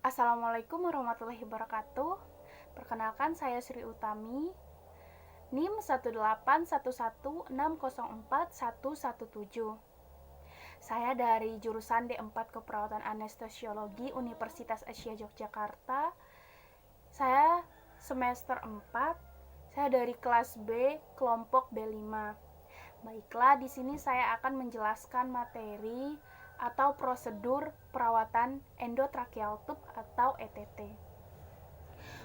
Assalamualaikum warahmatullahi wabarakatuh. Perkenalkan, saya Sri Utami, NIM 18116041117. Saya dari jurusan D4 Keperawatan Anestesiologi Universitas Asia Yogyakarta. Saya semester 4. Saya dari kelas B, kelompok B5. Baiklah, di sini saya akan menjelaskan materi atau prosedur perawatan endotracheal tube atau ETT.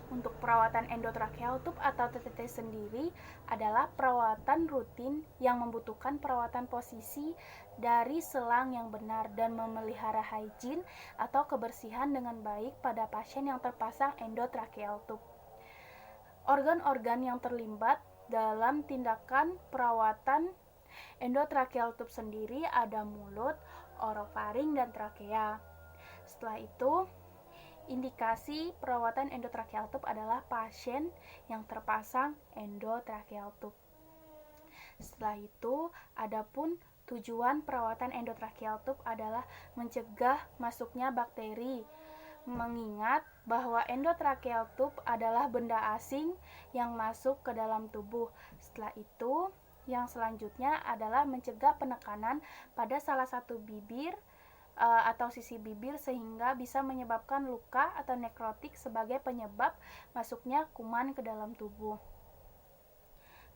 Untuk perawatan endotracheal tube atau TTT sendiri adalah perawatan rutin yang membutuhkan perawatan posisi dari selang yang benar dan memelihara hygiene atau kebersihan dengan baik pada pasien yang terpasang endotracheal tube. Organ-organ yang terlibat dalam tindakan perawatan endotracheal tube sendiri ada mulut, orofaring, dan trakea. Setelah itu, indikasi perawatan endotracheal tube adalah pasien yang terpasang endotracheal tube. Setelah itu, adapun tujuan perawatan endotracheal tube adalah mencegah masuknya bakteri, mengingat bahwa endotracheal tube adalah benda asing yang masuk ke dalam tubuh. Setelah itu, yang selanjutnya adalah mencegah penekanan pada salah satu bibir atau sisi bibir sehingga bisa menyebabkan luka atau nekrotik sebagai penyebab masuknya kuman ke dalam tubuh.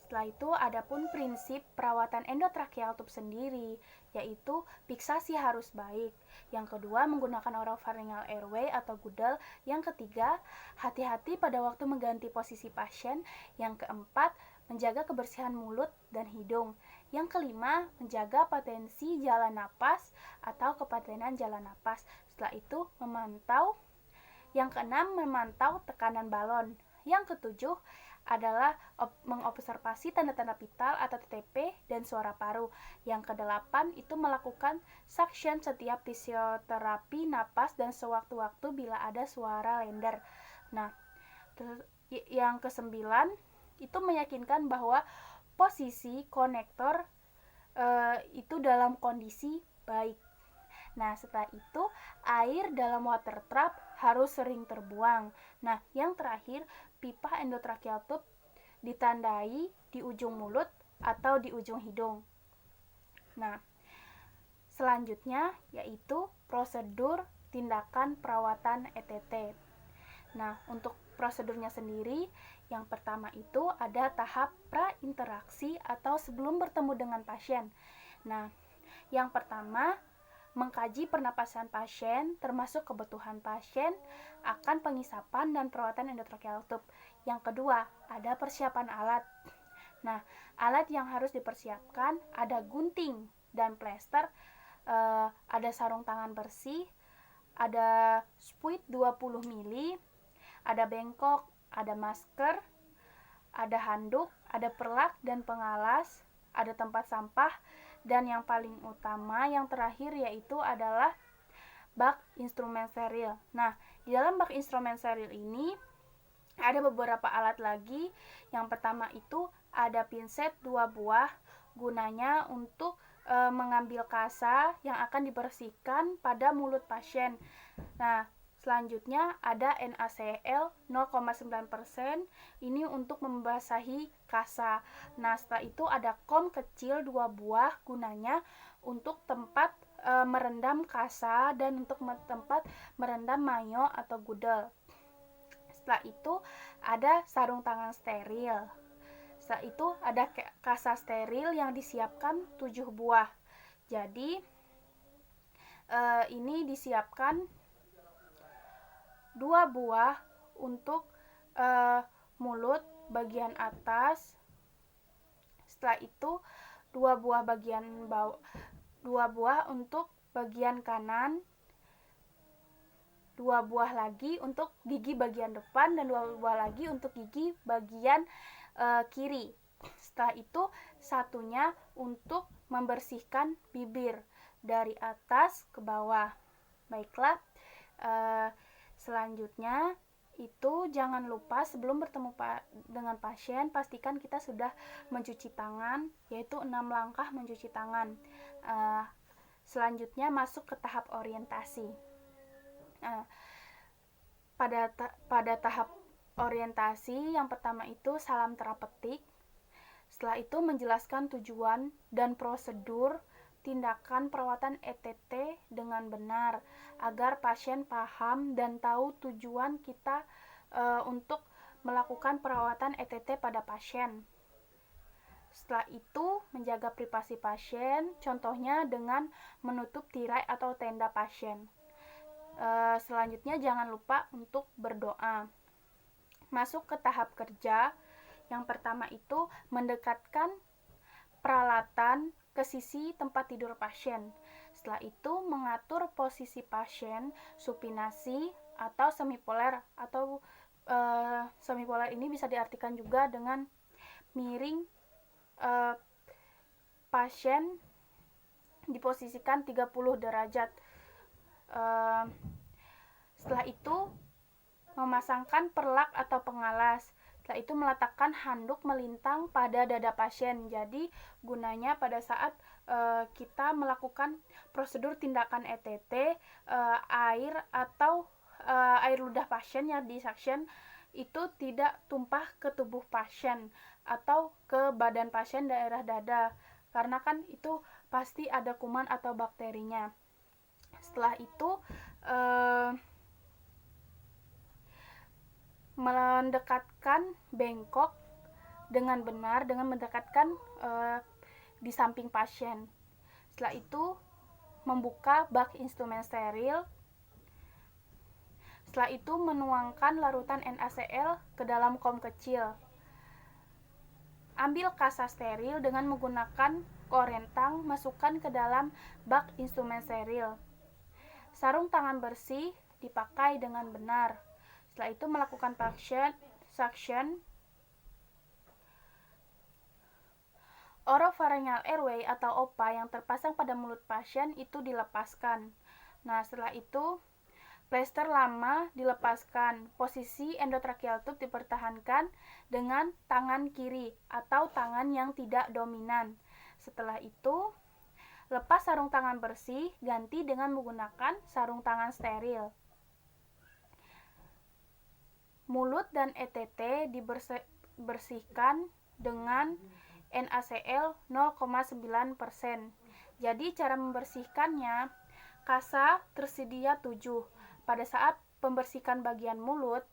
Setelah itu, adapun prinsip perawatan endotracheal tube sendiri, yaitu fiksasi harus baik. Yang kedua, menggunakan oropharyngeal airway atau gudel. Yang ketiga, hati-hati pada waktu mengganti posisi pasien. Yang keempat, menjaga kebersihan mulut dan hidung. Yang kelima, menjaga patensi jalan napas atau kepatenan jalan napas. Setelah itu, memantau. Yang keenam, memantau tekanan balon. Yang ketujuh adalah mengobservasi tanda-tanda vital atau TTP dan suara paru. Yang kedelapan itu melakukan suction setiap fisioterapi napas dan sewaktu-waktu bila ada suara lender. Nah, yang kesembilan itu meyakinkan bahwa posisi konektor itu dalam kondisi baik. Nah, setelah itu air dalam water trap harus sering terbuang. Nah, yang terakhir, pipa endotracheal tube ditandai di ujung mulut atau di ujung hidung. Nah, selanjutnya yaitu prosedur tindakan perawatan ETT. Nah, untuk prosedurnya sendiri, yang pertama itu ada tahap prainteraksi atau sebelum bertemu dengan pasien. Nah, yang pertama, mengkaji pernapasan pasien, termasuk kebutuhan pasien akan pengisapan dan perawatan endotracheal tube. Yang kedua, ada persiapan alat. Nah, alat yang harus dipersiapkan ada gunting dan plester, ada sarung tangan bersih, ada spuit 20 mili, ada bengkok, ada masker, ada handuk, ada perlak dan pengalas, ada tempat sampah, dan yang paling utama, yang terakhir yaitu adalah bak instrumen steril. Nah, di dalam bak instrumen steril ini ada beberapa alat lagi. Yang pertama itu ada pinset 2 buah, gunanya untuk mengambil kasa yang akan dibersihkan pada mulut pasien. Nah, selanjutnya ada NaCl 0,9%, ini untuk membasahi kasa. Nah, setelah itu ada kom kecil 2 buah, gunanya untuk tempat merendam kasa dan untuk tempat merendam mayo atau gudel. Setelah itu ada sarung tangan steril. Setelah itu ada kasa steril yang disiapkan 7 buah. Jadi ini disiapkan 2 buah untuk mulut bagian atas. Setelah itu 2 buah bagian bawah, 2 buah untuk bagian kanan, 2 buah lagi untuk gigi bagian depan, dan 2 buah lagi untuk gigi bagian kiri. Setelah itu satunya untuk membersihkan bibir dari atas ke bawah. Baiklah, selanjutnya itu jangan lupa sebelum bertemu dengan pasien, pastikan kita sudah mencuci tangan, yaitu 6 langkah mencuci tangan. Selanjutnya masuk ke tahap orientasi. pada tahap orientasi yang pertama itu salam terapeutik. Setelah itu menjelaskan tujuan dan prosedur tindakan perawatan ETT dengan benar agar pasien paham dan tahu tujuan kita untuk melakukan perawatan ETT pada pasien. Setelah itu menjaga privasi pasien, contohnya dengan menutup tirai atau tenda pasien. Selanjutnya jangan lupa untuk berdoa. Masuk ke tahap kerja. Yang pertama itu mendekatkan peralatan ke sisi tempat tidur pasien. Setelah itu mengatur posisi pasien supinasi atau semipoler atau semipoler ini bisa diartikan juga dengan miring pasien diposisikan 30 derajat. Setelah itu memasangkan perlak atau pengalas. Setelah itu meletakkan handuk melintang pada dada pasien. Jadi gunanya pada saat kita melakukan prosedur tindakan ETT, air atau air ludah pasien yang disuction itu tidak tumpah ke tubuh pasien atau ke badan pasien daerah dada, karena kan itu pasti ada kuman atau bakterinya. Setelah itu mendekatkan bengkok dengan benar dengan mendekatkan di samping pasien. Setelah itu membuka bak instrumen steril. Setelah itu menuangkan larutan NaCl ke dalam kom kecil. Ambil kasa steril dengan menggunakan korentang, masukkan ke dalam bak instrumen steril. Sarung tangan bersih dipakai dengan benar. Setelah itu melakukan suction. Oropharyngeal airway atau OPA yang terpasang pada mulut pasien itu dilepaskan. Nah, setelah itu plester lama dilepaskan. Posisi endotracheal tube dipertahankan dengan tangan kiri atau tangan yang tidak dominan. Setelah itu, lepas sarung tangan bersih, ganti dengan menggunakan sarung tangan steril. Mulut dan ETT dibersihkan dengan NaCl 0,9%. Jadi cara membersihkannya, kasa tersedia 7. Pada saat pembersihan bagian mulut,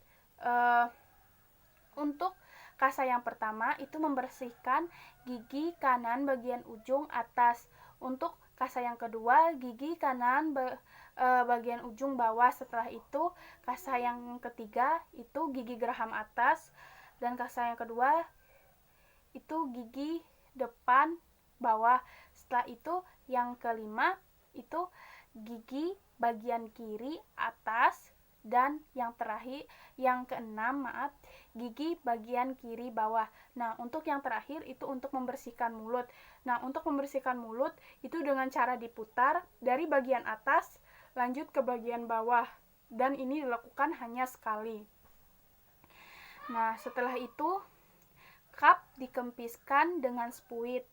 untuk kasa yang pertama itu membersihkan gigi kanan bagian ujung atas. Untuk kasa yang kedua gigi kanan bagian ujung bawah. Setelah itu kasa yang ketiga itu gigi geraham atas, dan kasa yang kedua itu gigi depan bawah. Setelah itu yang kelima itu gigi bagian kiri atas, dan yang terakhir yang keenam gigi bagian kiri bawah. Nah, untuk yang terakhir itu untuk membersihkan mulut. Nah, untuk membersihkan mulut itu dengan cara diputar dari bagian atas lanjut ke bagian bawah, dan ini dilakukan hanya sekali. Nah, setelah itu cup dikempiskan dengan spuit.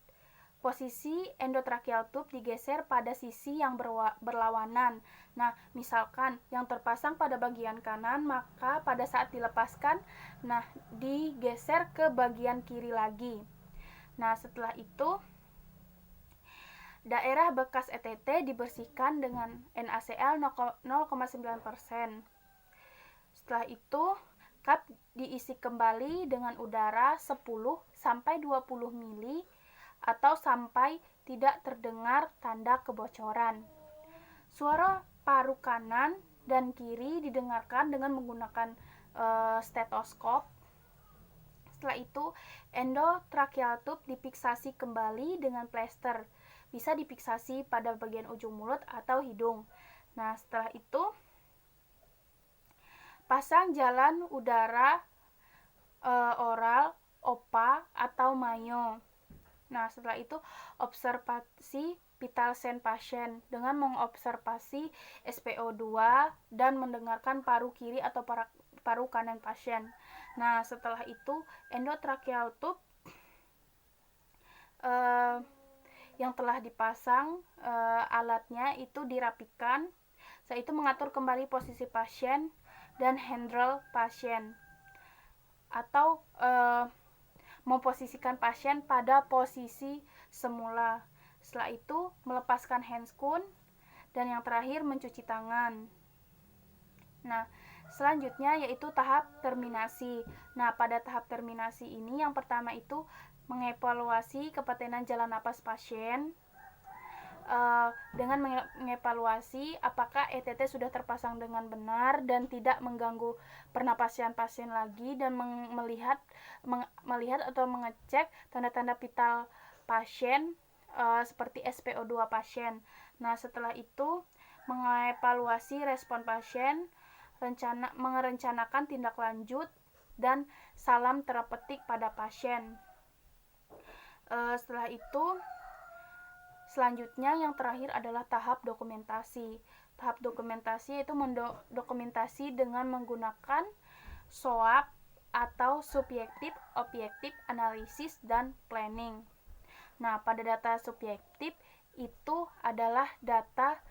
Posisi endotracheal tube digeser pada sisi yang berlawanan. Nah, misalkan yang terpasang pada bagian kanan, maka pada saat dilepaskan, nah digeser ke bagian kiri lagi. Nah, setelah itu daerah bekas ETT dibersihkan dengan NaCl 0,9%. Setelah itu cup diisi kembali dengan udara 10-20 ml atau sampai tidak terdengar tanda kebocoran. Suara paru kanan dan kiri didengarkan dengan menggunakan stetoskop. Setelah itu endotracheal tube difiksasi kembali dengan plester. Bisa difiksasi pada bagian ujung mulut atau hidung. Nah, setelah itu pasang jalan udara oral, OPA atau mayo. Nah, setelah itu observasi vital sign pasien dengan mengobservasi SpO2 dan mendengarkan paru kiri atau paru kanan pasien. Nah, setelah itu endotracheal tube yang telah dipasang alatnya itu dirapikan. Setelah itu mengatur kembali posisi pasien dan handle pasien, atau memposisikan pasien pada posisi semula. Setelah itu melepaskan handscoon, dan yang terakhir mencuci tangan. Nah, selanjutnya yaitu tahap terminasi. Nah, pada tahap terminasi ini yang pertama itu mengevaluasi kepatenan jalan napas pasien, dengan mengevaluasi apakah ETT sudah terpasang dengan benar dan tidak mengganggu pernapasan pasien lagi, dan melihat atau mengecek tanda-tanda vital pasien, seperti SpO2 pasien. Nah, setelah itu mengevaluasi respon pasien, merencanakan tindak lanjut, dan salam terapeutik pada pasien. Setelah itu selanjutnya yang terakhir adalah tahap dokumentasi. Tahap dokumentasi itu mendokumentasi dengan menggunakan SOAP atau subjektif, objektif, analisis, dan planning. Nah, pada data subjektif itu adalah data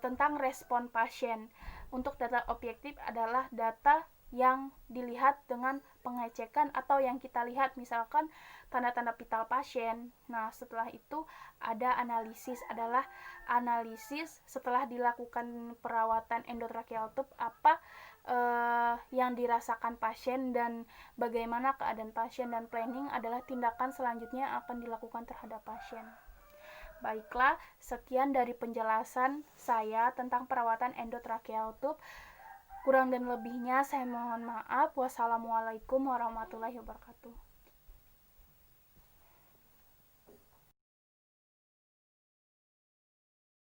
tentang respon pasien. Untuk data objektif adalah data yang dilihat dengan pengecekan atau yang kita lihat, misalkan tanda-tanda vital pasien. Nah, setelah itu ada analisis, adalah analisis setelah dilakukan perawatan endotracheal tube, apa yang dirasakan pasien dan bagaimana keadaan pasien, dan planning adalah tindakan selanjutnya yang akan dilakukan terhadap pasien. Baiklah, sekian dari penjelasan saya tentang perawatan endotracheal tube. Kurang dan lebihnya saya mohon maaf. Wassalamualaikum warahmatullahi wabarakatuh.